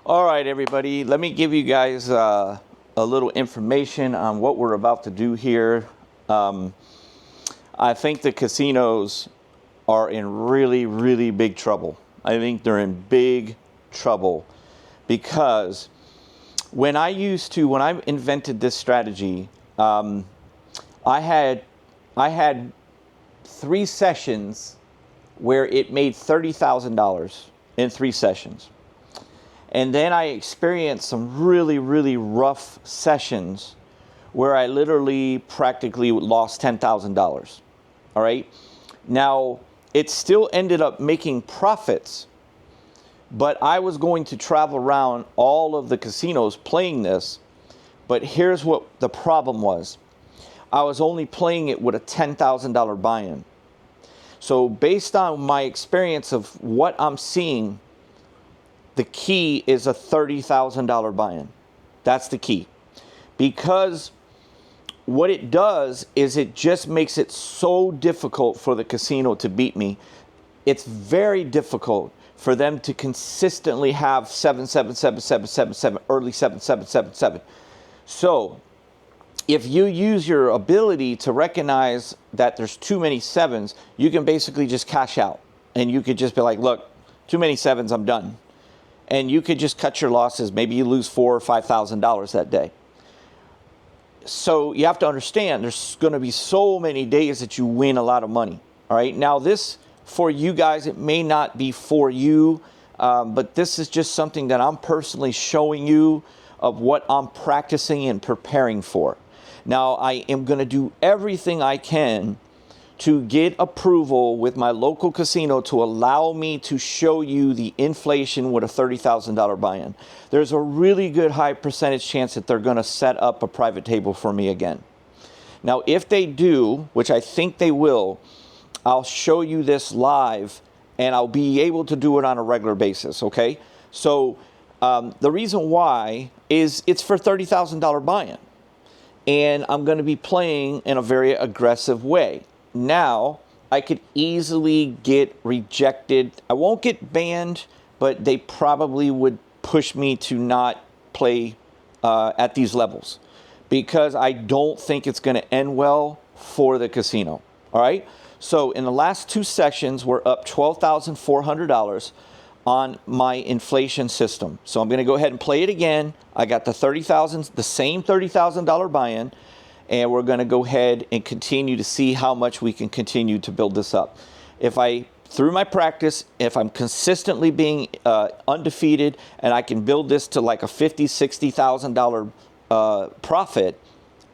All right, everybody, let me give you guys a little information on what we're about to do here. I think the casinos are in really, really big trouble. I think they're in big trouble because when I invented this strategy, I had 3 sessions where it made $30,000 in 3 sessions. And then I experienced some really, really rough sessions where I literally practically lost $10,000. All right. Now, it still ended up making profits, but I was going to travel around all of the casinos playing this. But here's what the problem was. I was only playing it with a $10,000 buy-in. So based on my experience of what I'm seeing, the key is a $30,000 buy-in. That's the key. Because what it does is it just makes it so difficult for the casino to beat me. It's very difficult for them to consistently have 7, 7, 7, 7, 7, 7, early 7, 7, 7, 7. So if you use your ability to recognize that there's too many 7s, you can basically just cash out. And you could just be like, look, too many 7s, I'm done. And you could just cut your losses. Maybe you lose $4,000 or $5,000 that day. So you have to understand there's going to be so many days that you win a lot of money. All right. Now this, for you guys, it may not be for you, but this is just something that I'm personally showing you of what I'm practicing and preparing for. Now I am going to do everything I can to get approval with my local casino to allow me to show you the inflation with a $30,000 buy-in. There's a really good high percentage chance that they're going to set up a private table for me again. Now, if they do, which I think they will, I'll show you this live and I'll be able to do it on a regular basis, okay? So the reason why is it's for $30,000 buy-in. And I'm going to be playing in a very aggressive way. Now, I could easily get rejected. I won't get banned, but they probably would push me to not play at these levels because I don't think it's going to end well for the casino. All right. So in the last 2 sessions, we're up $12,400 on my inflation system. So I'm going to go ahead and play it again. I got the same $30,000 buy-in. And we're going to go ahead and continue to see how much we can continue to build this up. Through my practice, if I'm consistently being undefeated and I can build this to like a $50,000, $60,000 profit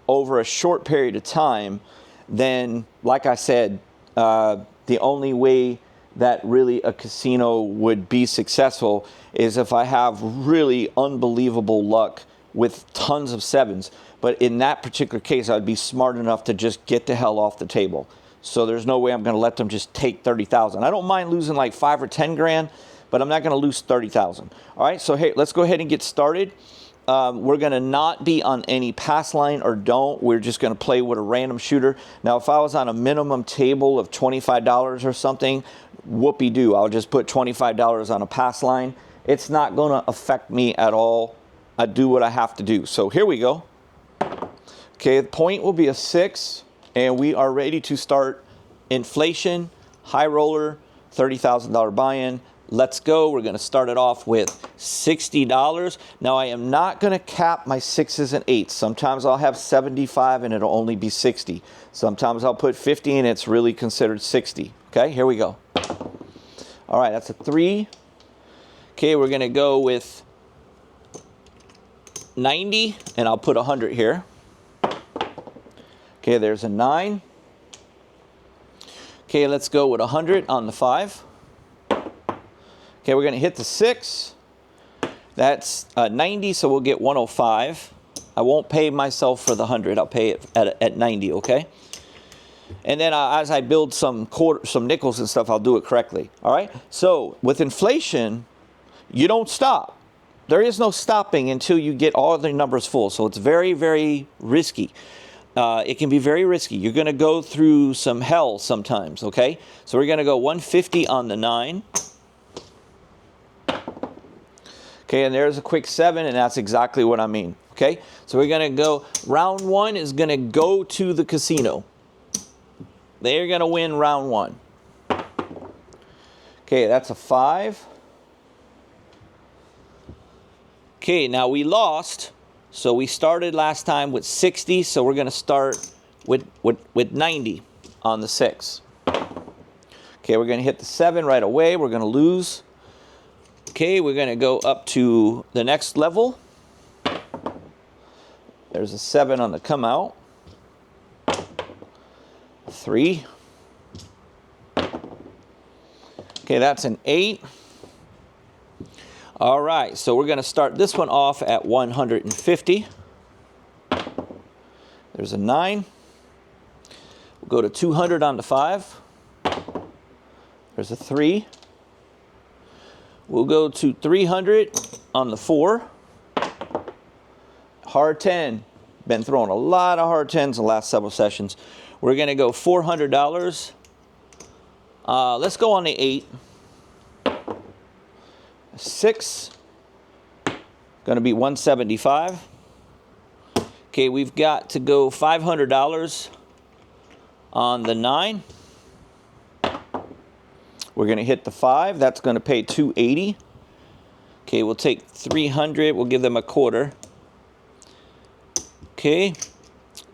over a short period of time, then, like I said, the only way that really a casino would be successful is if I have really unbelievable luck with tons of 7s. But in that particular case, I'd be smart enough to just get the hell off the table. So there's no way I'm going to let them just take 30,000. I don't mind losing like 5 or 10 grand, but I'm not going to lose 30,000. All right, so hey, let's go ahead and get started. We're going to not be on any pass line or don't. We're just going to play with a random shooter. Now, if I was on a minimum table of $25 or something, whoopee-doo. I'll just put $25 on a pass line. It's not going to affect me at all. I do what I have to do. So here we go. Okay, the point will be a 6, and we are ready to start inflation, high roller, $30,000 buy-in. Let's go. We're going to start it off with $60. Now, I am not going to cap my 6s and 8s. Sometimes I'll have 75 and it'll only be 60. Sometimes I'll put 50 and it's really considered 60. Okay, here we go. All right, that's a 3. Okay, we're going to go with 90, and I'll put 100 here. Okay, there's a 9. Okay, let's go with 100 on the 5. Okay, we're going to hit the 6. That's 90, so we'll get 105. I won't pay myself for the 100. I'll pay it at 90, okay? And then as I build some nickels and stuff, I'll do it correctly, all right? So with inflation, you don't stop. There is no stopping until you get all the numbers full. So it's very, very risky. It can be very risky. You're going to go through some hell sometimes, okay? So we're going to go 150 on the 9. Okay, and there's a quick 7, and that's exactly what I mean. Okay, so we're going to go, round 1 is going to go to the casino. They're going to win round 1. Okay, that's a 5. Okay, now we lost. So we started last time with 60, so we're going to start with 90 on the 6. Okay, we're going to hit the 7 right away. We're going to lose. Okay, we're going to go up to the next level. There's a 7 on the come out. 3. Okay, that's an 8. All right, so we're going to start this one off at 150. There's a 9. We'll go to 200 on the 5. There's a 3. We'll go to 300 on the 4. Hard 10. Been throwing a lot of hard 10s the last several sessions. We're going to go $400. Let's go on the 8. 6. Going to be 175. Okay, we've got to go $500 on the 9. We're going to hit the 5. That's going to pay $280. Okay, we'll take 300. We'll give them a quarter. Okay,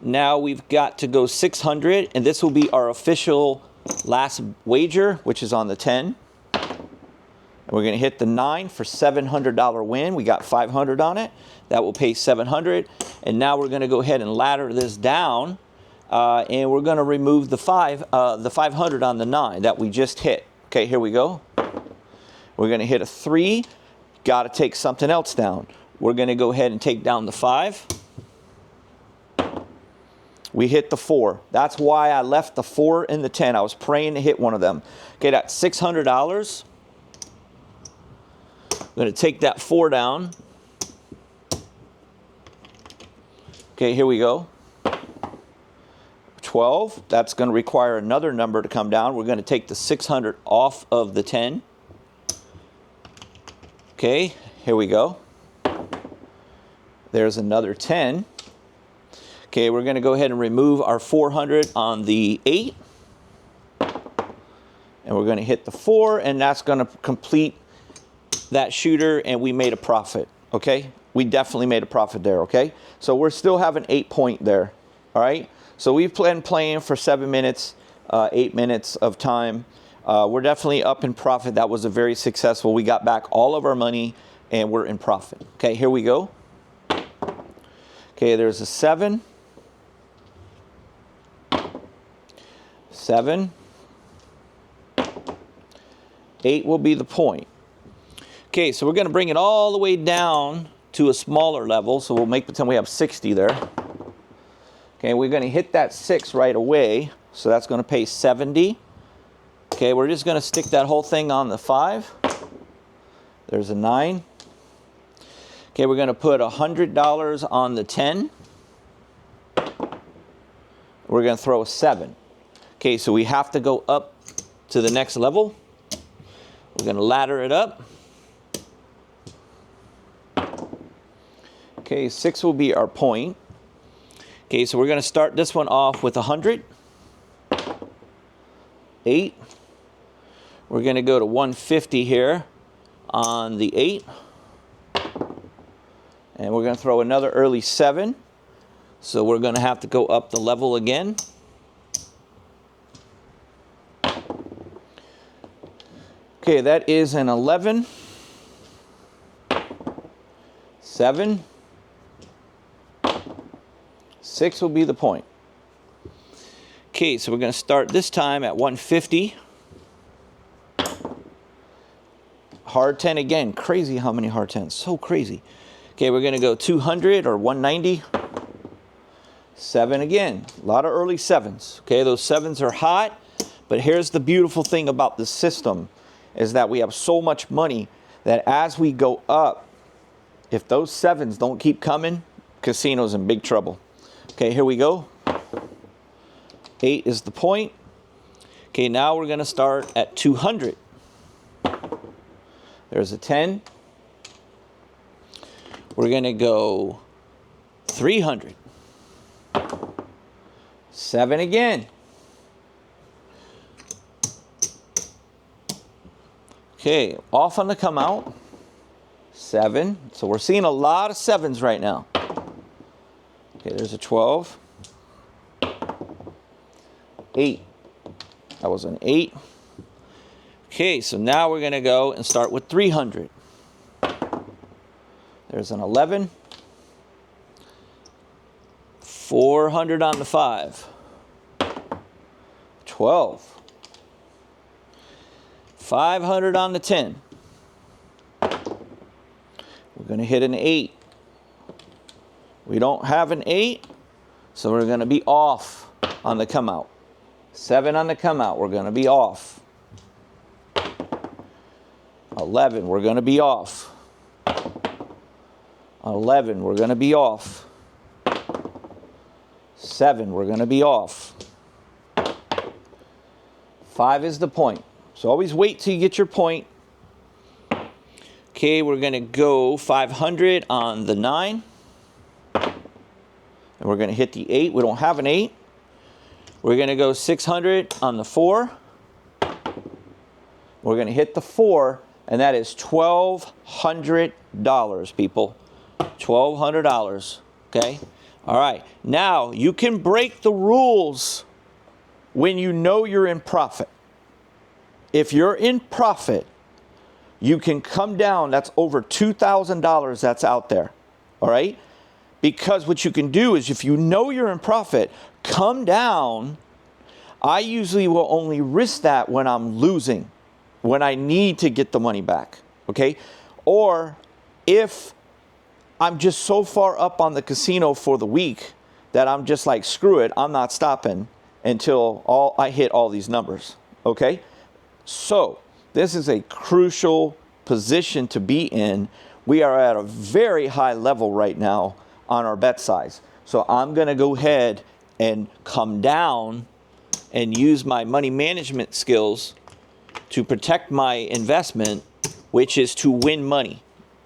now we've got to go 600, and this will be our official last wager, which is on the 10. And we're going to hit the 9 for $700 win. We got 500 on it. That will pay 700. And now we're going to go ahead and ladder this down, and we're going to remove the 500 on the 9 that we just hit. Okay, here we go. We're going to hit a 3. Got to take something else down. We're going to go ahead and take down the 5. We hit the 4. That's why I left the 4 and the 10. I was praying to hit one of them. Okay, that's $600. I'm going to take that 4 down. Okay, here we go. 12. That's going to require another number to come down. We're going to take the 600 off of the 10. Okay, here we go. There's another 10. Okay, we're going to go ahead and remove our 400 on the 8. And we're going to hit the 4, and that's going to complete that shooter, and we made a profit. Okay, we definitely made a profit there. Okay, so we're still having 8 point there. All right, so we've been playing for 7 minutes, 8 minutes of time. We're definitely up in profit. That was a very successful. We got back all of our money, and we're in profit. Okay, here we go. Okay, there's a 7. 7. 8 will be the point. Okay, so we're going to bring it all the way down to a smaller level. So we'll make pretend we have 60 there. Okay, we're going to hit that 6 right away. So that's going to pay 70. Okay, we're just going to stick that whole thing on the 5. There's a 9. Okay, we're going to put $100 on the 10. We're going to throw a 7. Okay, so we have to go up to the next level. We're going to ladder it up. Okay, 6 will be our point. Okay, so we're going to start this one off with 100. 8. We're going to go to 150 here on the 8. And we're going to throw another early 7. So we're going to have to go up the level again. Okay, that is an 11. 7. 6 will be the point. Okay, so we're going to start this time at 150. Hard 10 again. Crazy how many hard 10s. So crazy. Okay, we're going to go 200 or 190. 7 again. A lot of early 7s. Okay, those 7s are hot. But here's the beautiful thing about the system is that we have so much money that as we go up, if those 7s don't keep coming, casino's in big trouble. Okay, here we go. 8 is the point. Okay, now we're going to start at 200. There's a 10. We're going to go 300. 7 again. Okay, off on the come out. 7. So we're seeing a lot of 7s right now. Okay, there's a 12. 8. That was an 8. Okay, so now we're going to go and start with 300. There's an 11. 400 on the 5. 12. 500 on the 10. We're going to hit an 8. We don't have an 8, so we're going to be off on the come out. 7 on the come out, we're going to be off. 11, we're going to be off. 11, we're going to be off. 7, we're going to be off. 5 is the point. So always wait till you get your point. Okay, we're going to go 500 on the 9. And we're going to hit the 8. We don't have an 8. We're going to go 600 on the 4. We're going to hit the 4, and that is $1,200, people. $1,200, okay? All right, now you can break the rules when you know you're in profit. If you're in profit, you can come down. That's over $2,000 that's out there, all right? Because what you can do is if you know you're in profit, come down. I usually will only risk that when I'm losing, when I need to get the money back, okay? Or if I'm just so far up on the casino for the week that I'm just like, screw it, I'm not stopping until I hit all these numbers, okay? So this is a crucial position to be in. We are at a very high level right now on our bet size. So I'm going to go ahead and come down and use my money management skills to protect my investment, which is to win money.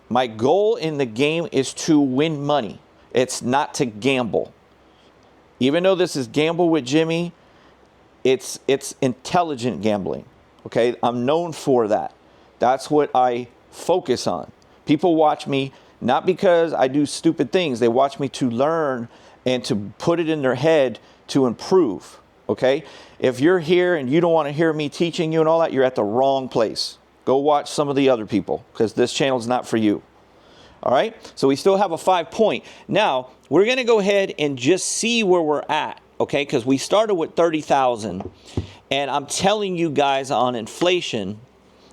My goal in the game is to win money. It's not to gamble. Even though this is Gamble with Jimmy, it's intelligent gambling. Okay, I'm known for that. That's what I focus on. People watch me not because I do stupid things. They watch me to learn and to put it in their head to improve. Okay, if you're here and you don't want to hear me teaching you and all that, you're at the wrong place. Go watch some of the other people because this channel is not for you. All right, so we still have a 5 point. Now, we're going to go ahead and just see where we're at, okay, because we started with 30,000. And I'm telling you guys on inflation,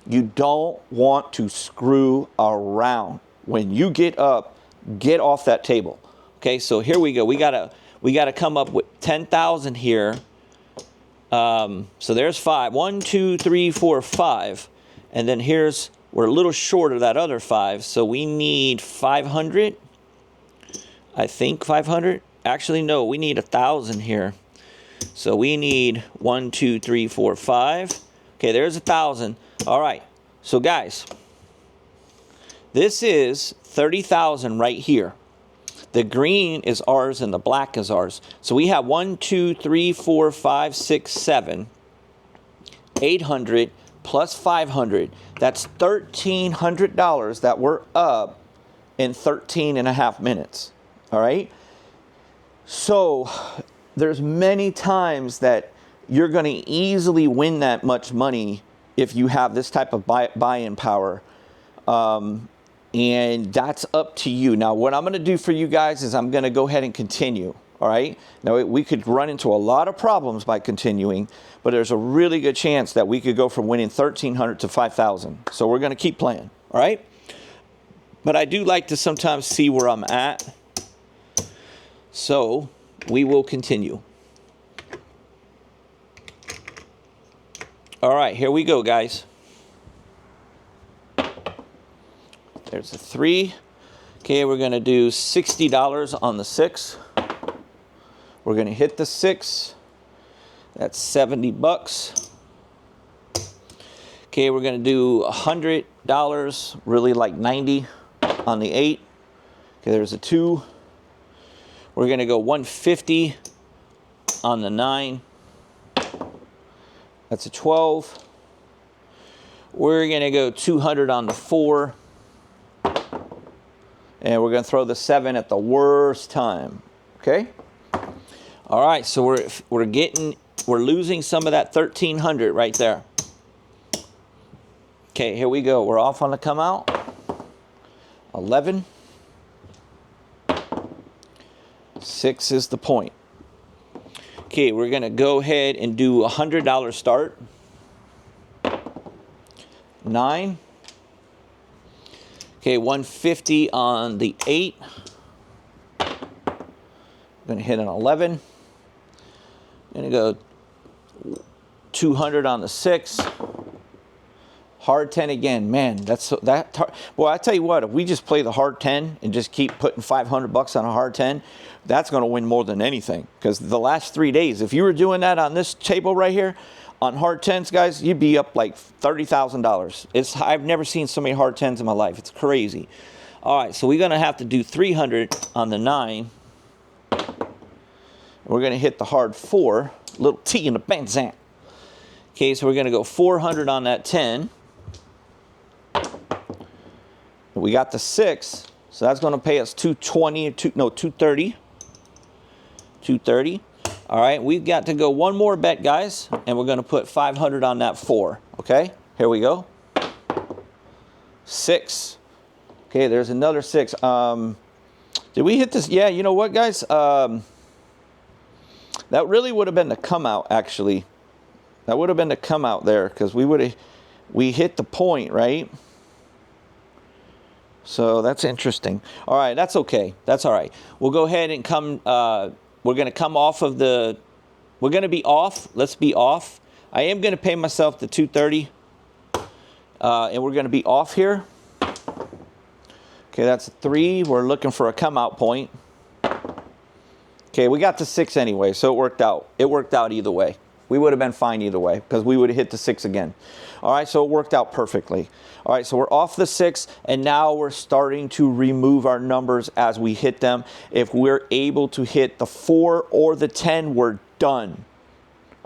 you don't want to screw around. When you get up, get off that table. Okay, so here we go. We gotta come up with 10,000 here. So there's 5. 1, 2, 3, 4, 5. And then we're a little short of that other 5. So we need 500. I think 500. Actually, no, we need 1,000 here. So we need 1, 2, 3, 4, 5. Okay, there's 1,000. All right. So guys, this is 30,000 right here. The green is ours and the black is ours. So we have 1, 2, 3, 4, 5, 6, 7, 800 plus 500. That's $1,300 that we're up in 13 and a half minutes. All right. So there's many times that you're going to easily win that much money if you have this type of buy-in power. And that's up to you. Now, what I'm going to do for you guys is I'm going to go ahead and continue. All right. Now, we could run into a lot of problems by continuing, but there's a really good chance that we could go from winning 1,300 to 5,000. So we're going to keep playing. All right. But I do like to sometimes see where I'm at. So we will continue. All right, here we go, guys. There's a 3. Okay, we're going to do $60 on the 6. We're going to hit the 6. That's $70. Okay, we're going to do $100, really like 90 on the 8. Okay, there's a 2. We're going to go 150 on the 9. That's a 12. We're going to go 200 on the 4. And we're going to throw the 7 at the worst time. Okay? All right, so we're losing some of that 1,300 right there. Okay, here we go. We're off on the come out. 11. 6 is the point. Okay, we're going to go ahead and do a $100 start. 9. Okay, 150 on the 8. I'm going to hit an 11. I'm going to go 200 on the 6. Hard 10 again. Man, boy, I tell you what, if we just play the hard 10 and just keep putting $500 on a hard 10, that's going to win more than anything. Because the last 3 days, if you were doing that on this table right here, on hard 10s, guys, you'd be up like $30,000. I've never seen so many hard 10s in my life. It's crazy. All right, so we're going to have to do 300 on the 9. We're going to hit the hard 4, little T in the Benzan. Okay, so we're going to go 400 on that 10. We got the 6, so that's going to pay us 220, 230. 230. All right, we've got to go one more bet, guys, and we're going to put 500 on that 4. Okay, here we go. 6. Okay, there's another 6. Did we hit this? Yeah, you know what, guys? That really would have been the come out, actually. That would have been the come out there, because we hit the point, right? So that's interesting. All right, that's okay. That's all right. We'll go ahead and come. We're going to come off of the. We're going to be off. Let's be off. I am going to pay myself the 230, and we're going to be off here. Okay, that's a 3. We're looking for a come out point. Okay, we got the 6 anyway, so it worked out. It worked out either way. We would have been fine either way, because we would have hit the 6 again. All right, so it worked out perfectly. All right, so we're off the 6, and now we're starting to remove our numbers as we hit them. If we're able to hit the 4 or the 10, we're done.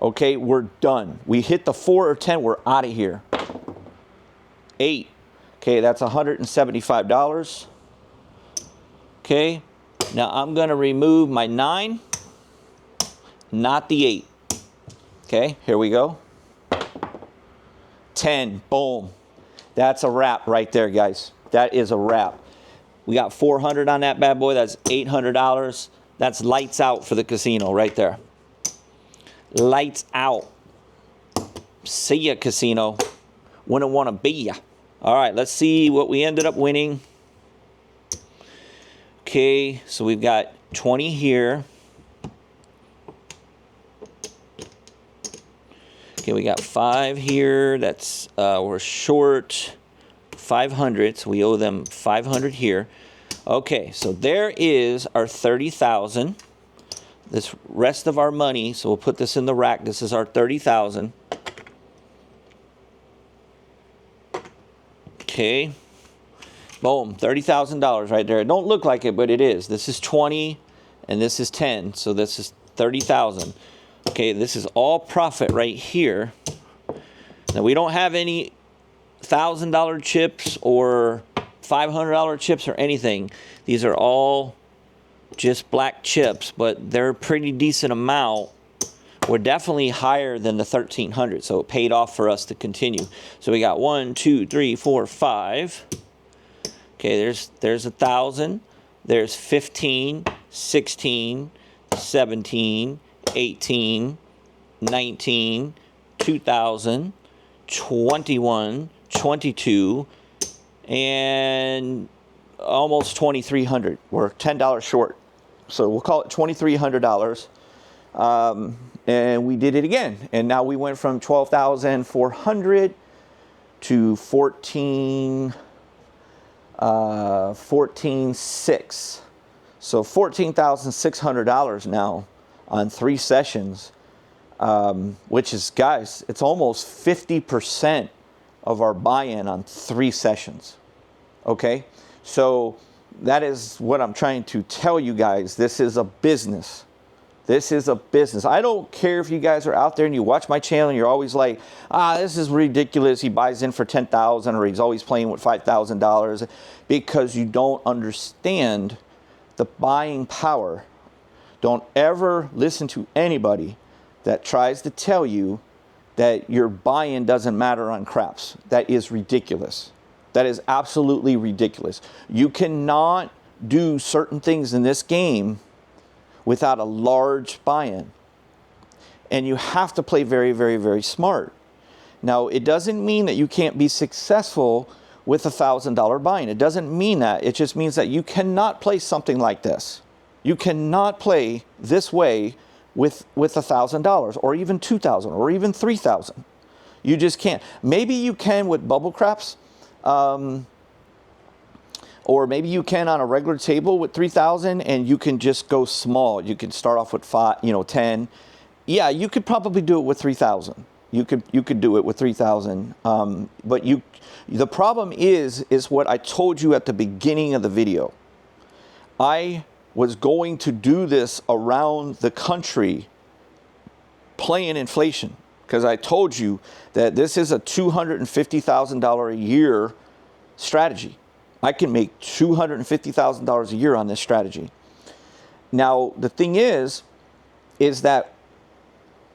Okay, we're done. We hit the 4 or 10, we're out of here. 8. Okay, that's $175. Okay, now I'm going to remove my 9, not the 8. Okay, here we go. 10, boom. That's a wrap right there, guys. That is a wrap. We got 400 on that bad boy. That's $800. That's lights out for the casino right there. Lights out. See ya, casino. Wouldn't want to be ya. All right, let's see what we ended up winning. Okay, so we've got 20 here. Okay, we got 5 here. That's we're short 500, so we owe them 500 here. Okay, so there is our 30,000. This rest of our money, so we'll put this in the rack. This is our 30,000. Okay, boom, $30,000 right there. It don't look like it, but it is. This is 20, and this is 10, so this is 30,000. Okay, this is all profit right here. Now, we don't have any $1,000 chips or $500 chips or anything. These are all just black chips, but they're a pretty decent amount. We're definitely higher than the 1,300, so it paid off for us to continue. So we got 1, 2, 3, 4, 5. Okay, there's 1,000. There's 15, 16, 17, 18, 19, 2,000, 21, 22, and almost 2,300. We're $10 short. So we'll call it $2,300. And we did it again. And now we went from 12,400 to 14,600. So $14,600 now on 3 sessions, which is, guys, it's almost 50% of our buy-in on 3 sessions. Okay, so that is what I'm trying to tell you guys. This is a business. This is a business. I don't care if you guys are out there and you watch my channel and you're always like, this is ridiculous. He buys in for $10,000 or he's always playing with $5,000, because you don't understand the buying power. Don't ever listen to anybody that tries to tell you that your buy-in doesn't matter on craps. That is ridiculous. That is absolutely ridiculous. You cannot do certain things in this game without a large buy-in. And you have to play very, very, very smart. Now, it doesn't mean that you can't be successful with $1,000 buy-in. It doesn't mean that. It just means that you cannot play something like this. You cannot play this way with $1,000 or even $2,000 or even $3,000. You just can't. Maybe you can with bubble craps, or maybe you can on a regular table with 3,000, and you can just go small. You can start off with 10. Yeah, you could probably do it with 3,000. You could do it with 3,000. But the problem is what I told you at the beginning of the video. I was going to do this around the country playing inflation, because I told you that this is a $250,000 a year strategy. I can make $250,000 a year on this strategy. Now, the thing is that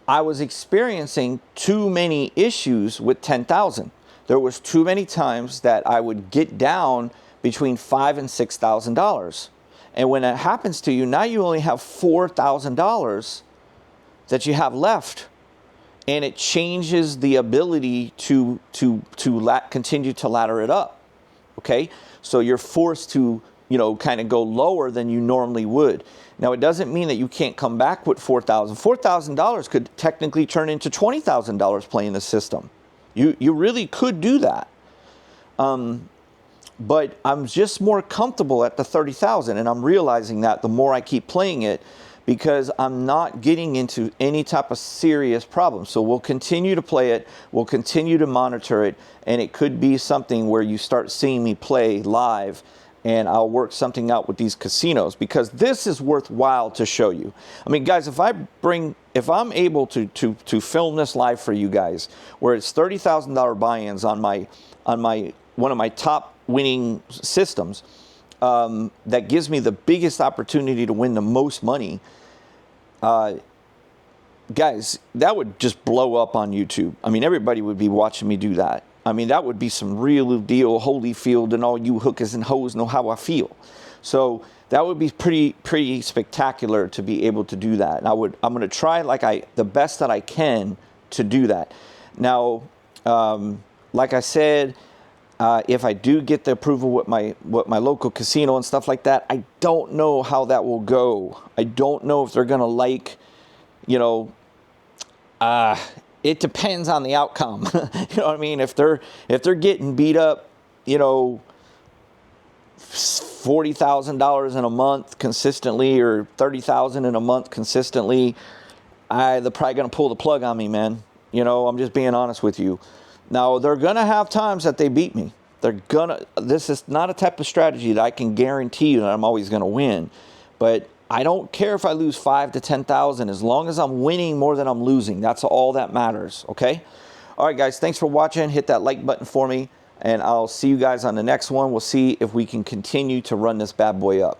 I was experiencing too many issues with 10,000. There was too many times that I would get down between $5,000 and $6,000. And when that happens to you, now you only have $4,000 that you have left. And it changes the ability to continue to ladder it up. Okay? So you're forced to, kind of go lower than you normally would. Now, it doesn't mean that you can't come back with $4,000. $4,000 could technically turn into $20,000 playing the system. You really could do that. But I'm just more comfortable at the 30,000, and I'm realizing that the more I keep playing it, because I'm not getting into any type of serious problem. So we'll continue to play it, we'll continue to monitor it, and it could be something where you start seeing me play live, and I'll work something out with these casinos, because this is worthwhile to show you. I mean, guys, if I'm able to film this live for you guys, where it's $30,000 buy-ins on one of my top winning systems, that gives me the biggest opportunity to win the most money, guys, that would just blow up on YouTube. I mean, everybody would be watching me do that. I mean, that would be some real deal Holyfield, and all you hookers and hoes know how I feel. So that would be pretty spectacular to be able to do that. And I'm going to try the best that I can to do that. Now, like I said, if I do get the approval with my local casino and stuff like that, I don't know how that will go. I don't know if they're going to it depends on the outcome. You know what I mean? If they're getting beat up, $40,000 in a month consistently, or $30,000 in a month consistently, they're probably going to pull the plug on me, man. I'm just being honest with you. Now, they're going to have times that they beat me. This is not a type of strategy that I can guarantee you that I'm always going to win. But I don't care if I lose 5,000 to 10,000, as long as I'm winning more than I'm losing. That's all that matters, okay? All right, guys, thanks for watching. Hit that like button for me, and I'll see you guys on the next one. We'll see if we can continue to run this bad boy up.